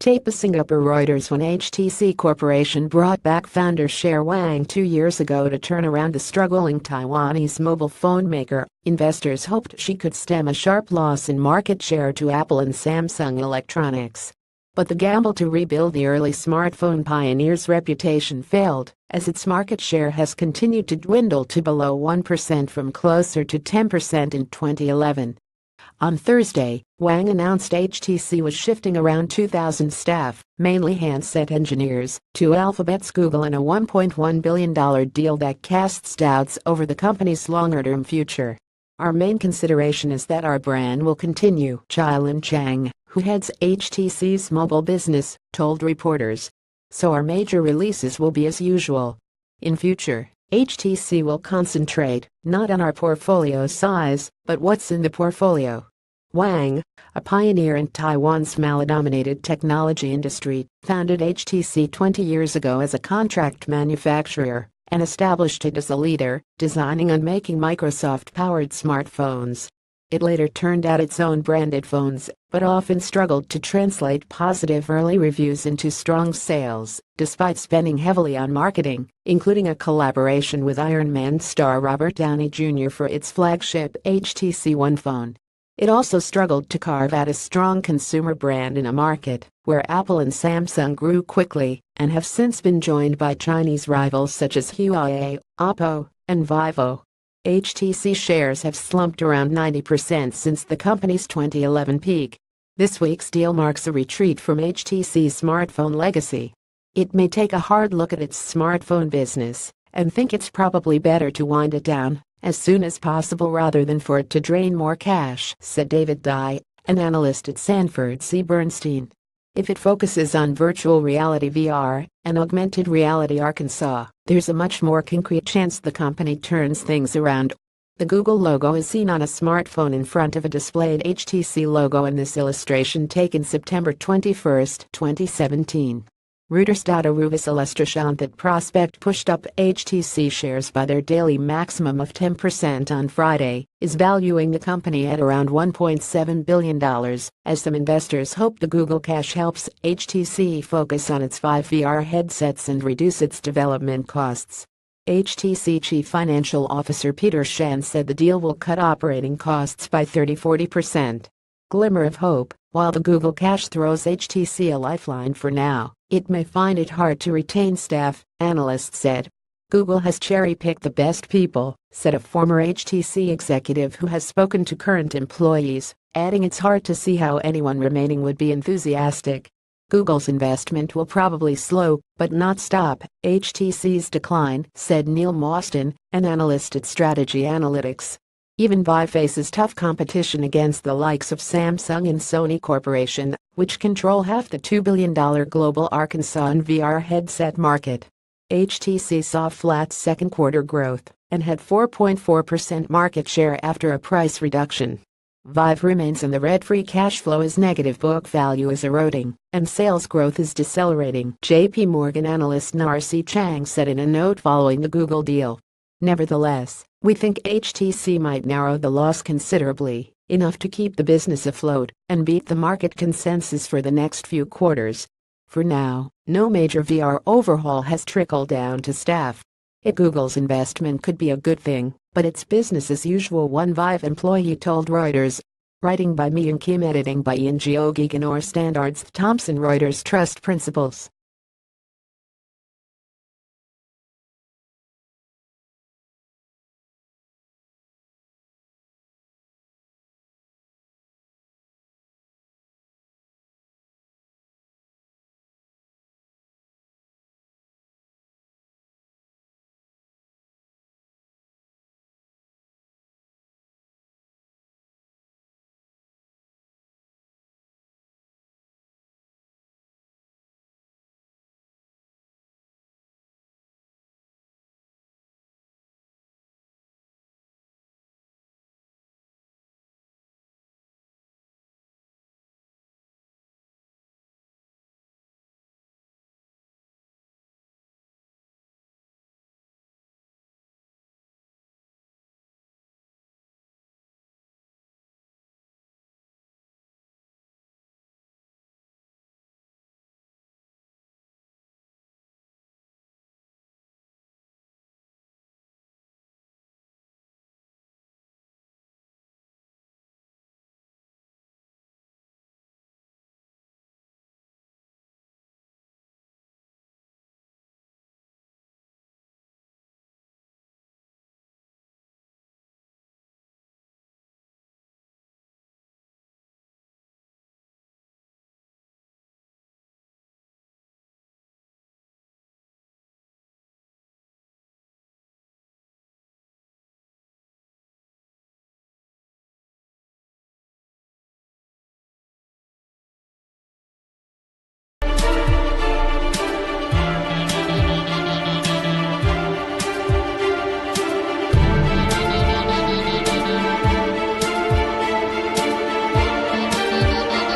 TAIPEISINGAPORE Reuters. When HTC Corporation brought back founder Cher Wang 2 years ago to turn around the struggling Taiwanese mobile phone maker, investors hoped she could stem a sharp loss in market share to Apple and Samsung Electronics. But the gamble to rebuild the early smartphone pioneer's reputation failed, as its market share has continued to dwindle to below 1% from closer to 10% in 2011. On Thursday, Wang announced HTC was shifting around 2,000 staff, mainly handset engineers, to Alphabet's Google in a $1.1 billion deal that casts doubts over the company's longer-term future. "Our main consideration is that our brand will continue," Chi-Lin Chang, who heads HTC's mobile business, told reporters. "So our major releases will be as usual. In future, HTC will concentrate not on our portfolio size, but what's in the portfolio." Wang, a pioneer in Taiwan's male-dominated technology industry, founded HTC 20 years ago as a contract manufacturer and established it as a leader, designing and making Microsoft-powered smartphones. It later turned out its own branded phones, but often struggled to translate positive early reviews into strong sales, despite spending heavily on marketing, including a collaboration with Iron Man star Robert Downey Jr. for its flagship HTC One phone. It also struggled to carve out a strong consumer brand in a market where Apple and Samsung grew quickly and have since been joined by Chinese rivals such as Huawei, Oppo, and Vivo. HTC shares have slumped around 90% since the company's 2011 peak. This week's deal marks a retreat from HTC's smartphone legacy. It may take a hard look at its smartphone business and think it's probably better to wind it down as soon as possible rather than for it to drain more cash, said David Dye, an analyst at Sanford C. Bernstein. If it focuses on virtual reality (VR) and augmented reality Arkansas, there's a much more concrete chance the company turns things around. The Google logo is seen on a smartphone in front of a displayed HTC logo in this illustration taken September 21, 2017. Reuters. Ruvis illustration that Prospect pushed up HTC shares by their daily maximum of 10% on Friday, is valuing the company at around $1.7 billion, as some investors hope the Google cash helps HTC focus on its 5 VR headsets and reduce its development costs. HTC Chief Financial Officer Peter Shan said the deal will cut operating costs by 30–40%. Glimmer of hope. While the Google cash throws HTC a lifeline for now, it may find it hard to retain staff, analysts said. Google has cherry-picked the best people, said a former HTC executive who has spoken to current employees, adding it's hard to see how anyone remaining would be enthusiastic. Google's investment will probably slow, but not stop, HTC's decline, said Neil Mostyn, an analyst at Strategy Analytics. Even Vive faces tough competition against the likes of Samsung and Sony Corporation, which control half the $2 billion global Arkansas and VR headset market. HTC saw flat second-quarter growth and had 4.4% market share after a price reduction. Vive remains in the red. Free cash flow is negative, book value is eroding, and sales growth is decelerating, J.P. Morgan analyst Narcy Chang said in a note following the Google deal. Nevertheless, we think HTC might narrow the loss considerably, enough to keep the business afloat and beat the market consensus for the next few quarters. For now, no major VR overhaul has trickled down to staff. Google's investment could be a good thing, but it's business as usual, one Vive employee told Reuters. Writing by Me and Kim, editing by Ian Geoghegan or Standards Thompson. Reuters. Trust principles.